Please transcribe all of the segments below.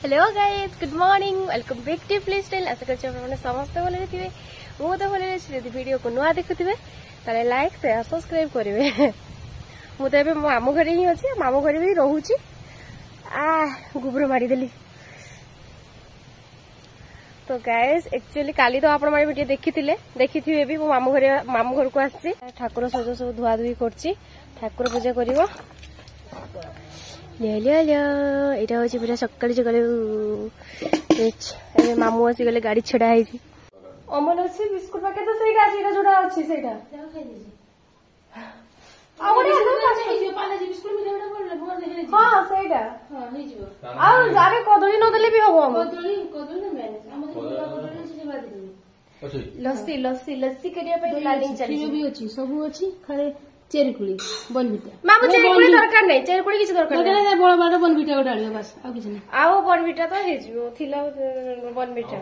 Hello guys, good morning, welcome back to play style. आशा करछी आपने समस्त भले थे। मु तो भले यदि वीडियो को नुआ देखुथिबे ताले लाइक शेयर सब्सक्राइब करिवे। मु तो एबे मामू घरे ही अछि, मामू घरे भी रहूची। गुबरू मारी देली। तो गाइस एक्चुअली काली तो आपण माने वीडियो देखिथिबे भी मो मामू घर को आछि। ठाकुर सजो सब धुआ धुई करछि, ठाकुर पूजा करिवो। एटा हूँ पूरा सकाल सकाल मामू आसी गले गाड़ी छड़ा है। अमल अच्छी बिस्कुट पैकेट तो सहीटा जोड़ा अच्छी सहीटा हाँ सहीटा कदली नदेले भी हम लस्सी लस्सी लस्सी करने सब अच्छी खाली चेरकुली बनविटा मामू चेरकुली दरकार नहीं, चेरकुली किछ दरकार नहीं। बड़ बड़ बनविटा को डालियो बस आ किछ नहीं। आउ बनविटा तो हे जिवो थिला बनविटा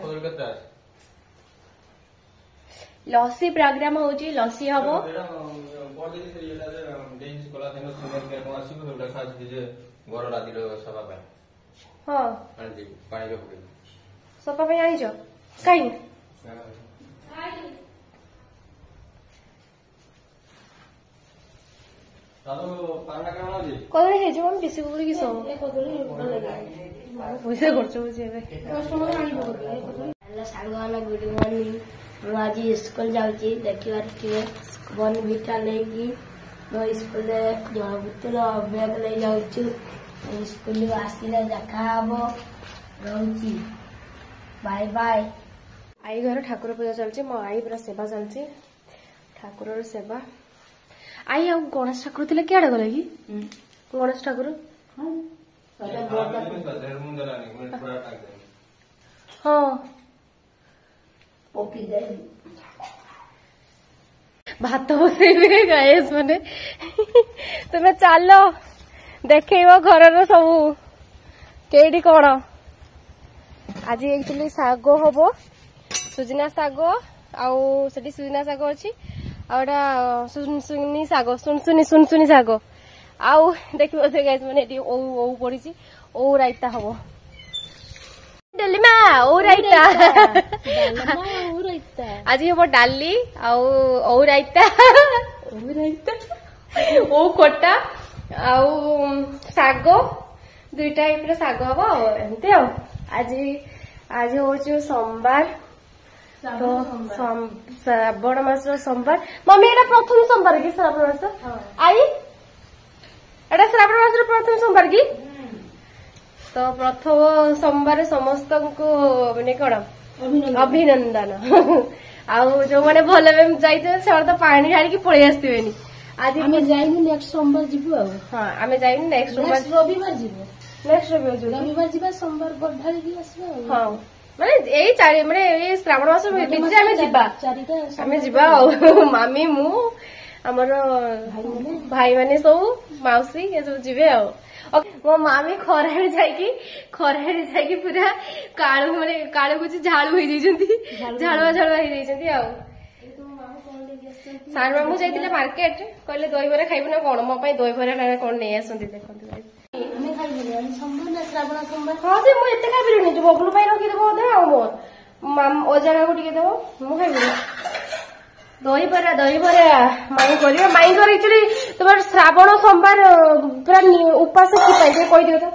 लस्सी प्रोग्राम होची। लस्सी हबो हां सपा पे आइजो काई कदली हे जो हम बेसी गुरी की सब कदली भल लागे पैसा खर्च होची एबे कस्टमर आनी पकड़ हेलो सागवाना गुड मॉर्निंग। मु आज स्कूल जाउची देखिबार के बनविटा लेगी नो स्कूल रे जण बुतल बैग ले जाउची। स्कूल आसीला देखा हबो रहउची। Bye bye. आई घर ठाकुर पूजा चलची, मो आई पूरा सेवा चलची ठाकुर सेवा। आई आ गणेश ठाकुर थे क्या गला कि गणेश ठाकुर हाँ भात बसैबे गाइस माने तुम चल देखो घर सब केडी कौन। आज एक्चुअली साग हम सुजना साग आउ सुजना साग अच्छी आउटा सुनसुनी साग सुनसुनी साग आउ देखियो से गाइस माने ओ ओ पड़ी ओ रायता हम डाली मा ओ रायता आज हम डाली आउ ओ रायता ओ कोटा आउ साग दुई टाइप साग हम एमती आज आज हूँ सोमवार तो श्रावण मास सोमवार। मम्मी एटा प्रथम सोमवार की श्रावण मास आई एटा श्रावण मास प्रथम सोमवार की तो प्रथम सोमवार समस्त को माने कौन अभिनंदन आउ जो मैंने भल जाइए से तो पानी ढाड़ी पलि आसबेनी। आज आम जाइनी नेक्स्ट सोमवार जीवु हाँ आम जाइनी नेक्स्ट रविवार जीवु नेक्स्ट रविवार जीवा सोमवार ढाड़ी आसबे हाँ माने एई चारि माने ए श्रावण मास भितरे आमे जिबा मामी मु हमर भाई माने सब माउसी ए सब जिबे मो मामी खरारे जाइकी पूरा काळू माने काळू कुछ झाड़ू होई जाइछंती झाड़ुआ होई जाइछंती सार मामू जाइतिले मार्केट कहले दही बरा खाइबो ना कोन मो पई दही बरा ना कोन नै आसंती देखंतु हाँ जे मुझे खाई जो बबलू रखीदेव दे अजागा को टे देव मु खाई दही बरा माई कर माई घर एक्चुअली तुम श्रावण सोमवार पूरा उपास कि कह दियो तो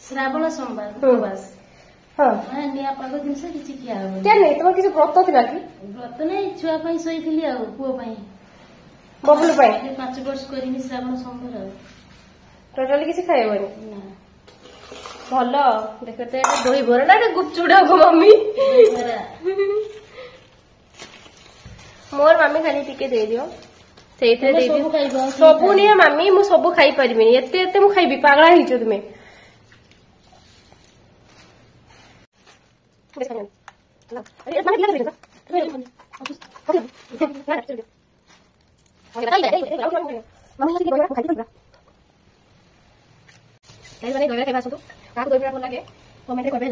श्रावण सोमवार उपास हाँ निया पाग जिनस किछि किया हो क्या नहीं तुम किसी व्रत थिला कि व्रत नहीं छुआ पई सोईथिली आ पुओ पई बबलू पई 5 वर्ष करिनी श्रावण सोमवार टोटली किसी खाइबनी भल देखते दही बरा ना गुपचुप हम मम्मी मोर मामी खाली टिके दे दियो से सबू नहीं मामी मु सब खाई परिबिनी एते एते मु खाइबी पागला हिचो तुमे लगे कमेंट कर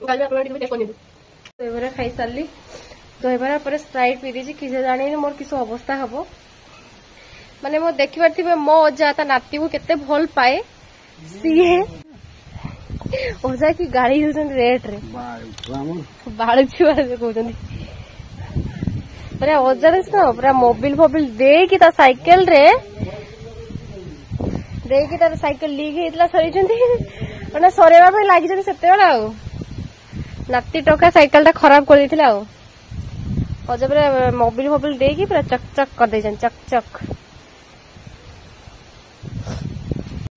दहीबरा खाई सारी दहीबरा पर स्प्राइट पी दी कि जानी मोर किस अवस्था हम माने मो देखि पारे मो अजा ता नाती को केते भल पाए सीए ओजा की गाड़ी होचन रेट रे बाळ छुआ कहउचन पूरा ओजा रे पूरा मोबिल फोबिल दे कि ता साइकिल रे दे कि तार साइकिल लीक हेतला सरीचंती माने सरेवा पे लागि सेते बेला आ नाती टका साइकिल टा खराब कर देथिला आ ओजा पूरा मोबिल फोबिल दे कि पूरा चकचक कर देजन चकचक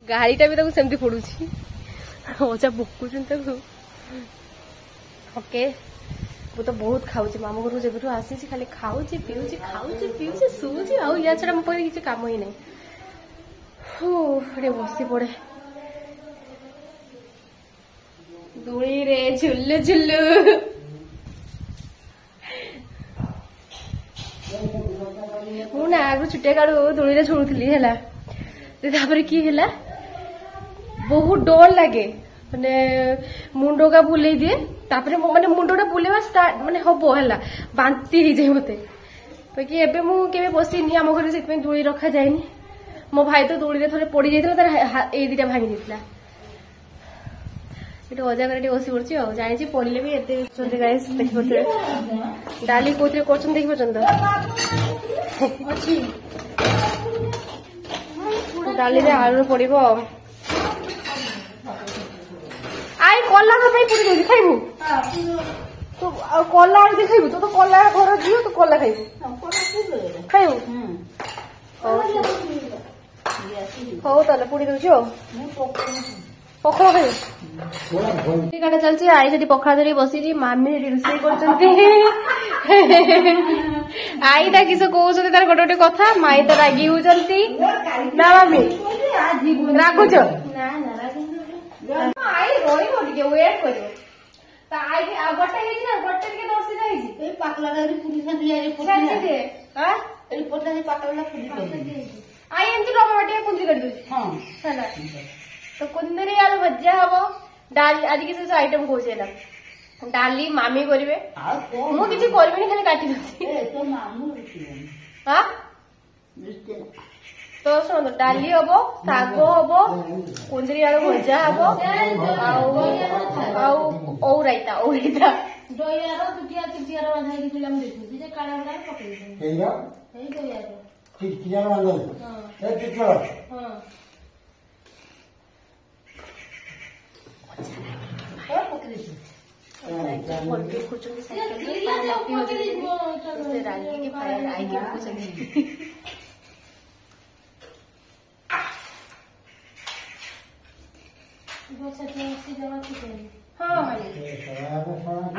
गाड़ी टा भी ताको सेमती फोड़ुची ओजा बुकुचन ताको ओके वो तो बहुत खाऊची मामू घर जब आसी खाली खाऊची पीऊची सुऊची आ या छड़ा मो किसी काम ही नहीं बसी पड़े दुली रे झुल्लु झुल्लु मु ना आगु छुटिया काड़ू दुली रे झुलुथली हैला तापर की हैला बहुत डर लगे माने मुंडो का बुले दिए तापर माने मुंडोटा बुलेवा स्टार्ट माने हबो हैला बांती ही जाय मते बाकी एबे मु केबे बसिनी आम घर से दुली रखा जायनी मो भाई तो दुली रे थोड़े पड़ी जाइतला तार ए दिटा भांगी दितला इटे अजा करे बसी पड़ची आ जानि छी पड़िले भी एते चंदी गाइस देखि पते डाली कोथरे करछन देखि पचंद अछि डाली रे आलू पड़िबो आई कल्ला रो पई पुरी देबी खाइबू तो कल्ला आलू दे खाइबू तो कल्ला घर दियो तो कल्ला खाइबू खाइबू हो ताले पुरी दउछो पखला खाइबू काटा चलछि आई सेठी पखला धरी बसी मामी सेठी रोसई करछंती आई ता किस कहउछते तार गोटे गोटे कथा माई तो रागी होचंती ना मामी रागुछ ना ना आई रोइबो टिके वेट करियो ता आई गोटे हेछि ना गोटे के दर्शी जाइछि ए पाकला रे पुरी खाती यारे पोछा दे हां ए पोछा दे पाकला पुरी आई एमती टमाटे कुंदी कर दउछि हां हैला तो कुंदरी आलू भज्जा हबो डाल आज किस आइटम खोजेला डाली मामी करिवे मु किछि करबिनी खाली काटी दउछि ए तो मामू हां तो सुन डाली हबो साग हबो कुंदरी आलू भज्जा हबो औ राइता दोयारो दुटिया तिटियारो बांधा कि फिल्म देखि जे काला काला पकई दे हेइरा हेइ दोयारो तिटियारो बांधा हां ए तिटियारो हां और पकड़ी कुछ रागी के पायल आई के कुछ हाँ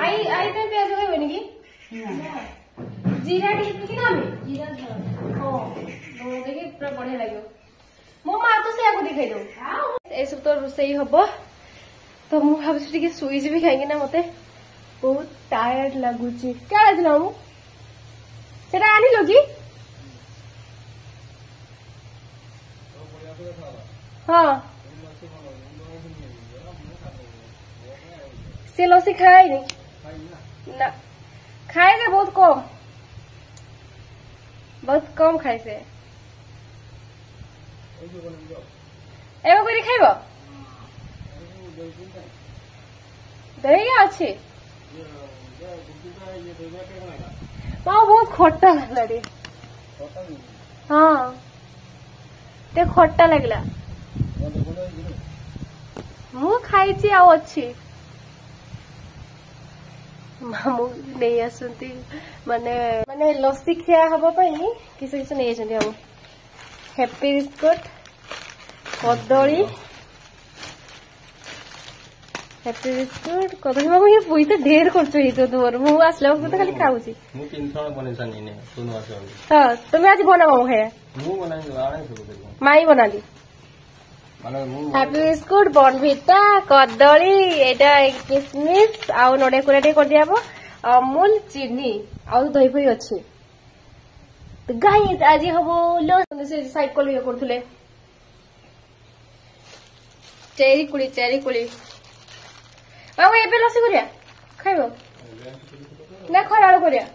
आई आई तो प्याज होइबे कि जीरा टी कि नाम जीरा हां वो देखि पूरा बढ़िया लागो मो मां तो से आगु दिखाई दो ए सब तो रोसई हबो तो मु भाबछि कि सुई जेबी खाइगे ना मते बहुत टायर्ड लागुची क्या दिला मु सेटा आनी लोगी हां से लसी खाए नहीं ना खाए से बहुत कम खाए से एगो करी खाइबो दही अच्छे बहुत खट्टा लगला रे हाँ ते खट्टा लगला मु खाई आ अच्छी मामू नहीं आसती माने माने लस्सी खिया हबो पई किसे किसे नहीं आछंती हम हैप्पी बिस्कुट कदली हैप्पी बिस्कुट कदली मामू ये पैसा ढेर खर्च होई तो तोर मु आसला को तो खाली खाउची मु 300 बनेसानी ने सुन मास हां तुम आज बना मामू खाया मु बनाई आने सब माई बना दी हैप्पी बिस्कुट बॉर्नविटा कदली एटा किसमिस आउ नडे कुराटे कर दियाबो अमूल चीनी आउ दही फही अछि तो गाइस आज हबो लो से साइकिल ये करथले चेरी कुली बाबू एबे लसी करिया ଖାଇବ ନା ଖରାବେଳ କରିବା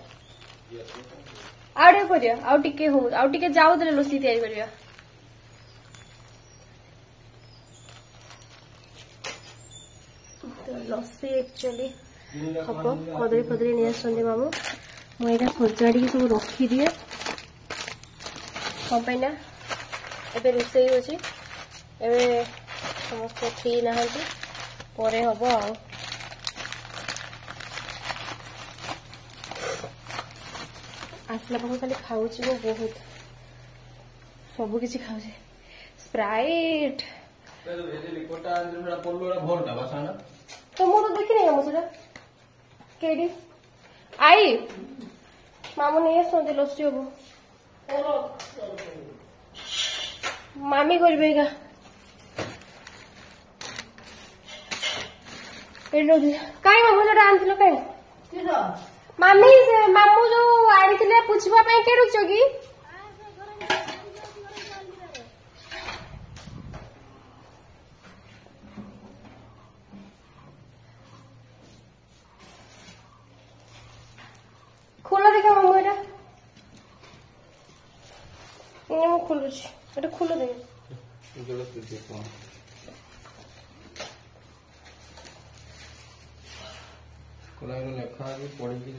ଆଉ ଟିକେ କରିବା ଆଉ ଟିକେ ହଉ ଆଉ ଟିକେ ଯାଉ ଦେଲେ ଲସି ତିଆରି କରିବା ଲସି एक्चुअली ହବ କଦଳୀ ଫଦଳୀ ନେଇ ଆସୁଛନ୍ତି ମାମୁ ମୁଁ ଏଇଟା ସଜାଡ଼ିକି ସବୁ ରଖିଦିଏ କଣ ପାଇଁ ନା ଏବେ ରୋଷେଇ ହଉଛି ଏବେ ସମସ୍ତେ ଫ୍ରି ନାହାନ୍ତି ପରେ ହବ ଆଉ ଆସିଲା ପାଖକୁ ଖାଲି ଖାଉଛି ମୁଁ ବହୁତ ସବୁ କିଛି ଖାଉଛି ସ୍ପ୍ରାଇଟ୍ तो ମୁଁ ତ ଦେଖିନି ଆମ ସେଟା କେଡି ଆଇ ମାମୁ ନେଇ ଆସନ୍ତି ଲସି ହବ ମାମି କରିବେ ଏକା କାଇଁ ମାମୁ ସେଟା ଆଣିଥିଲ କାଇଁ ମାମି ସେ ମାମୁ ଯୋଉ ଆଣିଥିଲେ ପୁଛିବା ପାଇଁ କେଡୁଛ କି खोला देखा मामू एटा ମୁଁ ଖୋଲୁଛି ଏଟା ଖୋଲ ଦେଖ ଲେଖା ପଢିକି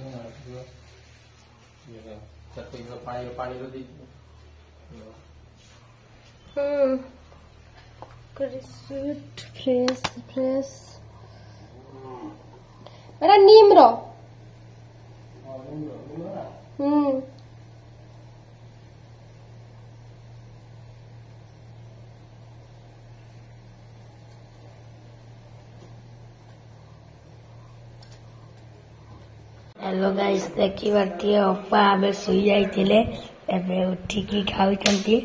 ପାଣି फ्रेश एटा नीम रो हेलो गाइस देखी बारती अपा आबे सुई जाइथिले एबे उठिकी खाउछंती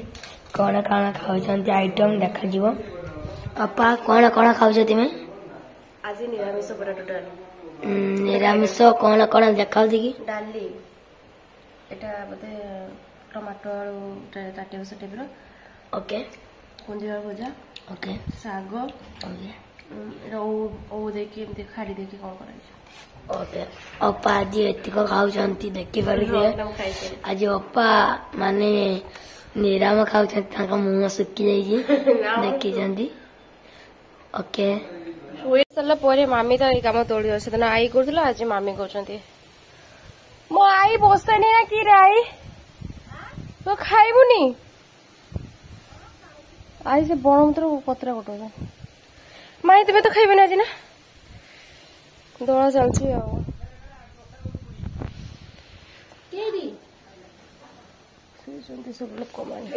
कोन कोन खाउछंती आइटम देखा जीवो अपा कोन कोन खाउछ तिमे आज निरामिष पूरा टोटल निरामिष कोन कोन देखाउ दिकी डाली एटा बते टमाटो आलू टाटे बस टाइप रो ओके कुंजिया भजा ओके साग ओके एटा ओ देखि एमते खाडी देखि कोन कराइ ओके अपा आज एतिको खाउछंती देखि पारिबे आज अपा माने निराम खाउछंती ताका मुंह सुक्की जाइजी देखि जंदी ओके ଶୋଇ ସାରିଲା ପରେ ମାମି ତ ଏଇ କାମ ତୋଳି ସେଦିନ ଆଈ କରୁଥିଲା ଆଜି ମାମି କରୁଛନ୍ତି ମୋ ଆଈ ବସେନି ନା କି ରେ ଆଈ ତୁ ଖାଇବୁନି ଆଈ ସେ ବଣମୂତ୍ର ପତ୍ର ଗୋଟଉଛ ମାଇ ତୁମେ ତ ଖାଇବେନି ଆଜି ନା ଦୋଳା ଚାଲିଛି ଆଉ ସବୁ ଲୋକମାନେ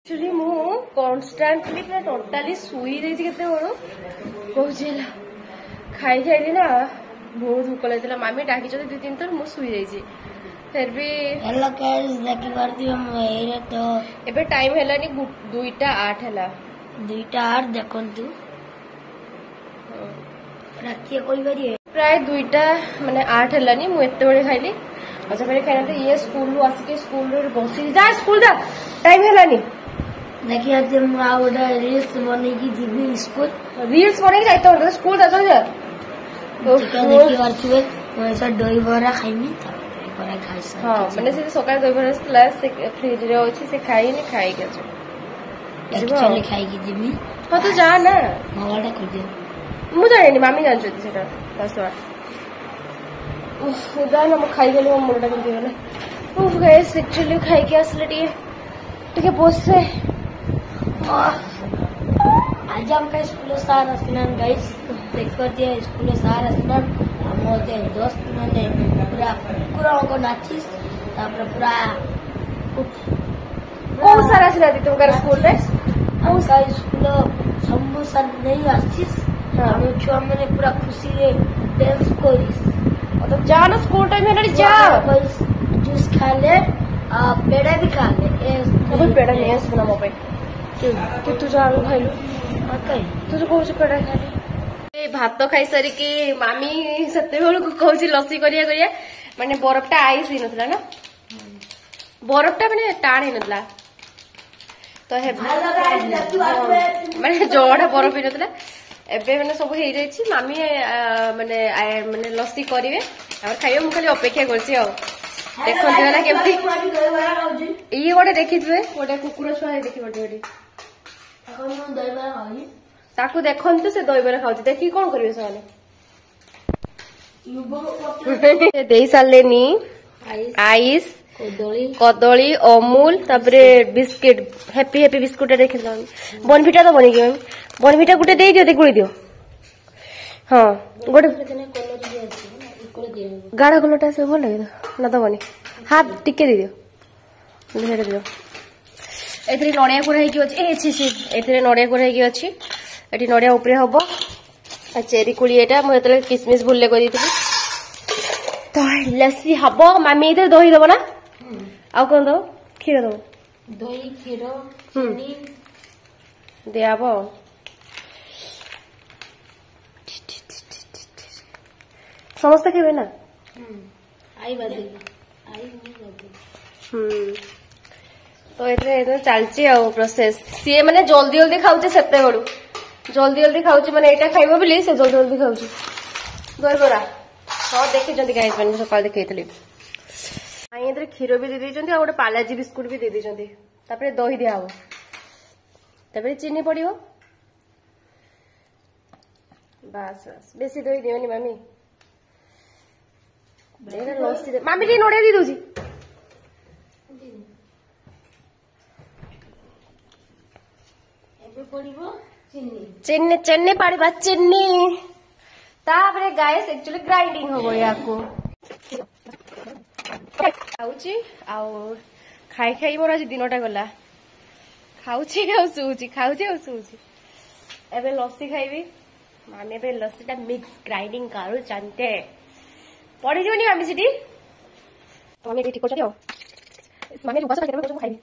एक्चुअली मु कन्स्टांटली पूरा टोटाली सुई देछि केते बड़ो कहूला खाई खाइली ना बहुत भूख लगता मामी डाकी दु तीन थर मु सुई देछि फिर भी हेलो गाइस देखि करती हम एरे तो एबे टाइम हेलानी 2:08 हैला 2:08 देखंतु राती कोई बारी प्राय 2:00 माने 8 हेलानी मु एते बळे खाइली अच्छा मेरे खाना ये स्कूल रू आसी के स्कूल रू बसी जा स्कूल जा टाइम हेलानी देखिए आज हम आउडा रील्स बनेगी जीबी स्कूल रील्स बनेगी जाइतो हो स्कूल जा जा तो देखि करथिबे ऐसा दही बरा खाइमी त दही बरा खाइस हां माने से सकाळ दही बरा असला से फ्रिज रे अछि से खाइनी खाइ के छ एक्चुअली खाइ की जीबी हां तो जा ना मवाडा कर दे मु जानि मामी जानछथि सेटा बसवा उफ जा ना मु खाइ गेलो मुंडा के दियो ना उफ गाइस एक्चुअली खाइ के असले टिके बसे आज हम का स्कूल सार असलन गाइस देख कर दिया स्कूल सार असलन हमते दोस्त माने पूरा पूरा को नाचिस तापर पूरा कोन सारा सिलाती तुमकर स्कूल रे कोन का स्कूल सम्बु सर नहीं आसीस हम छुआ माने पूरा खुशी रे डांस करिस तो जा ना स्कूल टाइम हेलानी जा जूस खा ले पेड़ा भी खा ले अब पेड़ा नहीं आस बना मोबाइल तू जानु खाइलु तू जो कहू पेड़ा खाली भात खाई सारी की मामी सेते बेलू कहूची लस्सी करिया करिया माने बरफटा आइस ही नथला ना बरफटा माने टाण ही नथला तो हे माने जोड़ा बरफ ही नथला एबे मैंने सब हो जाइछि मामी माने माने लस्सी करिवे और खाइबे मु खाली अपेक्षा करछि आ देखो देला केमती ये गोटे देखिथबे गोटे कुकुर छुआ देखि बडी बडी ताकू देखंतु से दहीबरा खाउछि देखि कोन करिवे साले देई सालेनी आइस कदली अमूल तापरे बिस्किट हैप्पी हैप्पी बिस्कुट देखि बनभिटा तो बनी गयो बनभिटा गुटे देई दियो गुଳି दियो हां गोटे गाढ़ा कलरटा से भल लगे ना तो बनी हाथ टिके दे दियो ढेर दियो एथरे नड़िया कोरा हेकी अछि ए छी छी एथरे नड़िया कोरा हेकी अछि एठी नड़िया ऊपरे हबो आ चेरी कुली एटा म एतले किसमिस भुल्ले को दितली तो लस्सी हबो मामी इधर दही दबो ना आ कोन दो खीर दो दही क्षीर चीनी दियाबो समस्त खेबे ना आई बादी आई तो एतरे चलची आ प्रोसेस सी माने जल्दी जल्दी खाउचे सेते बडू जल्दी जल्दी खाउचे माने एटा खाइबो बिली से जल्दी जल्दी खाउचे दहीबरा हां देखि जंती गाइस माने सकाळ देखैतली आई एतरे खीर भी दे देचंती आ गोटे पालाजी बिस्कुट भी दे देचंती तापरे दही दिया हो तापरे चीनी पड़ियो बस बस बेसी दही दियोनी मामी लस्सी दे मामी टी नड़िया दी दूची चिन्नी चिन्नी पड़वा चिन्नी तापरे गाइस एक्चुअली ग्राइंडिंग हो गया को खाउची आ खाई खाई मोर आज दिनटा गला खाउची आ सुउची खाउची आ सुउची एबे लस्सी खाइबी मामी एबे लस्सीटा मिक्स ग्राइंडिंग करू जानते पड़ी जोनी मामी सिटी मामी ठीक कर दियो मामी जो बस करके तो खाइबी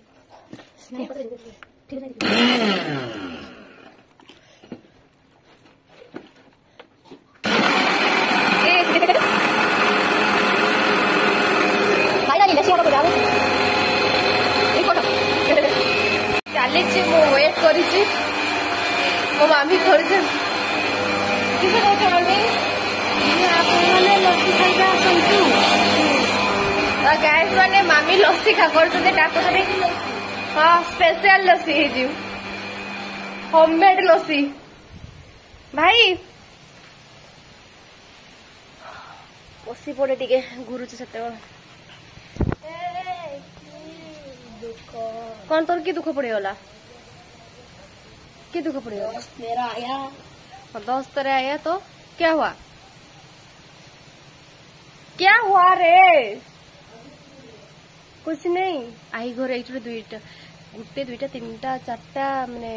ठीक है चली मु वेट कर मो मामी कर गैस मैंने मामी लस्सी खा कर हाँ स्पेशल लस्सी है होममेड लस्सी भाई बसी पड़े टे घुरुचे से कौन तोर की दुख पड़ेगा की दुख पड़ेगा मेरा आया 10 तरह आया तो क्या हुआ रे कुछ नहीं आई घर एक्चुअली दुईटा गुटे दुईटा तीनटा चारटा माने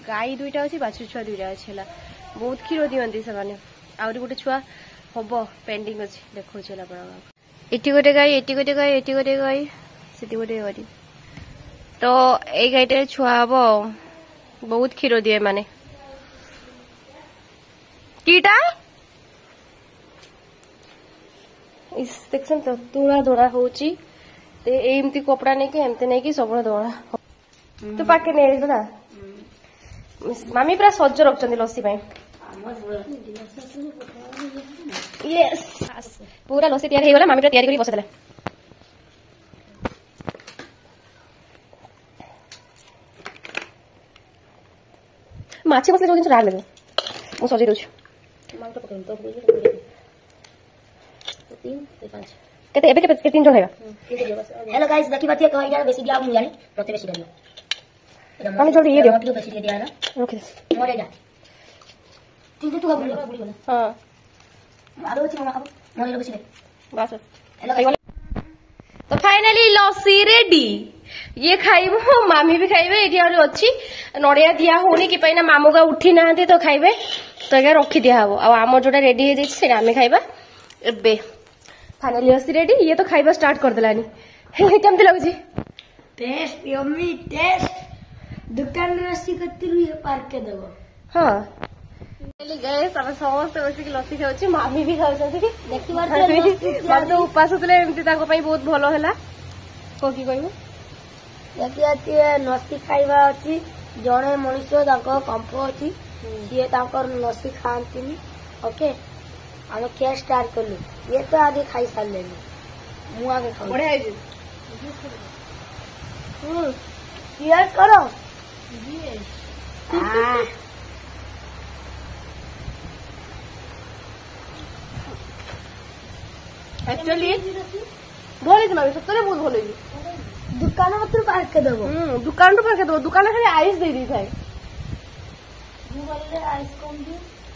गाई दुईटा अच्छी बाछुरी छुआ दुईटा अच्छी बहुत क्षीर दिखती से आहरी गोटे छुआ हम पेंडिंग अच्छी देखा एटी गोटे गाई एटी गोटे गाई एटी गोटे गाई सेटी गोटे गाई तो ये गाईटे छुआ हम बहुत क्षीर दिए माने कीटा देखन तो तुड़ा दौड़ा होची एमती कपड़ा नहीं कि एमती नहीं कि सब दौड़ा तो पाके नहीं ना मामी पूरा सज रखते लस्सी यस पूरा लस्सी तैयार हो गला मामी पूरा तैयारी करी बसदेले माछी बसले जो जिन राग लगे मु सजे दउछु केते एबे के 3 जण हेगा हेलो गाइस देखि बातिया कहइया बेसी दिया मु जानी प्रति बेसी दियो मामी जल्दी ये दियो प्रति बेसी दिया ना रख दे मोरे जा तीन तू बुड़ी हां आरो छी मामा मोरे बेसी दे बस हेलो तो फाइनली लस्सी रेडी ये खाइबो मामी भी खाइबे एठी और अछि नड़िया दिया होनी कि पैना मामू का उठी नांते तो खाइबे तो एगा रखी दिया हबो आ आम जोटा रेडी हे जेछि से आमे खाइबा एबे फाइनली लस्सी रेडी ये तो खाइबा स्टार्ट कर देलानी केमति लागुची टेस्ट यम्मी टेस्ट दुकान लस्सी कत्ती रुई पार्क के देबो हां गैस हम समस्त बस लस्सी खाऊची मामी भी खाऊछंती देखि बार तो उपास होतले एमती ताको पई बहुत भलो हैला को की कहबो देखि आती लस्सी खाइबा अछि जणे मनुष्य ताको कंप अछि ये तांकर लस्सी खाती ओके आम क्या स्टार्ट कलु ये तो आगे खाई सारे मु आगे खाऊ बढ़िया है यस करो एक्चुअली भले तुम्हारे सतरे बहुत भले दुकान मात्र पार्क के देबो दुकान तो पाके दो दुकान खाली आइस दे दी थाए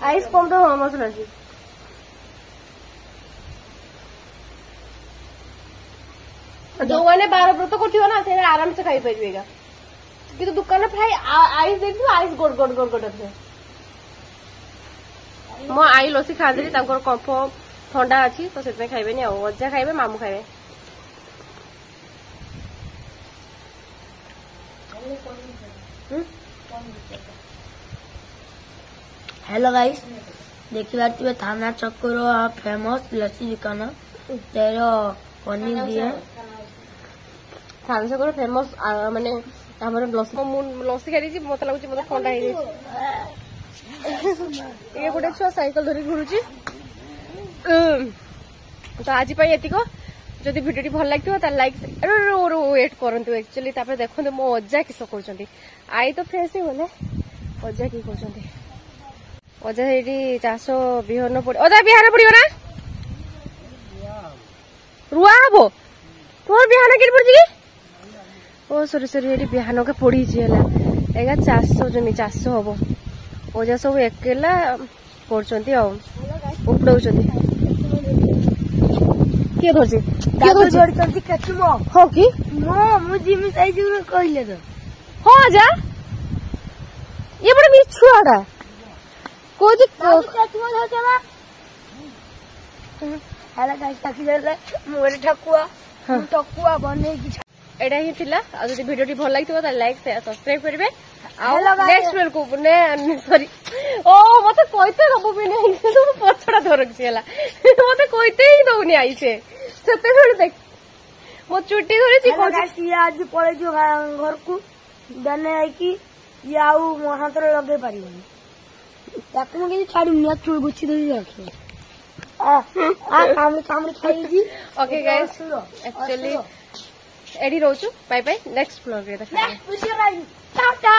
आइस कम तो हम मत लागी जो मैंने 12 व्रत करथियो ना से आराम से खाई परिबेगा कि तो दुकान फ्राई आइस दे दियो आइस गोड गोड गोड गोड थे मो आई लसी खा देली तांकर कफ ठंडा अछि तो सेते खाइबे नि अज्जा खाइबे मामू खाइबे हेलो गाइस देखी बात थाना चक्कर फेमस लस्सी दुकान तेरो पनीर दिए थाना चक्कर फेमस माने हमर लस्सी खाई मत लगुच मत ठंडा हे ये गोटे छुआ साइकिल धरी घुरुची तो आज एतिक जदि भिडियो भल लगे लाइक वेट करूँ एक्चुअली देखते मो अजा किस कर आई तो फ्रेश ही गले अजा कि कर अजा ये चाष बिहन पड़ अजा बिहान पड़ो ना रुआ हम तुम बिहान कि पड़ी ओ सरी सरी ये बिहान के पड़ी है चाष जमी चाष हम ओजा सब एकेला उपड़ौ किए धरती हाँ कि कहले तो हाँ जा ये बड़ा मिछुआटा हेलो गाइस ताकि मोर ठकुआ ठकुआ बने की एटा ही थिला आ जदि वीडियो भल लागितो त लाइक शेयर सब्सक्राइब करबे आ नेक्स्ट वीडियो को ने सॉरी ओ मते कहते रबो भी नहीं तो पछड़ा धरक छिला मते कहते ही दउनी आई छे सते बेले देख मो चुट्टी धरे छी कोची आज पळे जो घर को दने आई की याऊ मो हाथ रे लगे पारिबनी ताकू के छाड़ी निया चुल गुची दे रखी आ कामड़ी खाई जी ओके गाइस एक्चुअली एडी रोचु बाय बाय नेक्स्ट व्लॉग रे देखा टाटा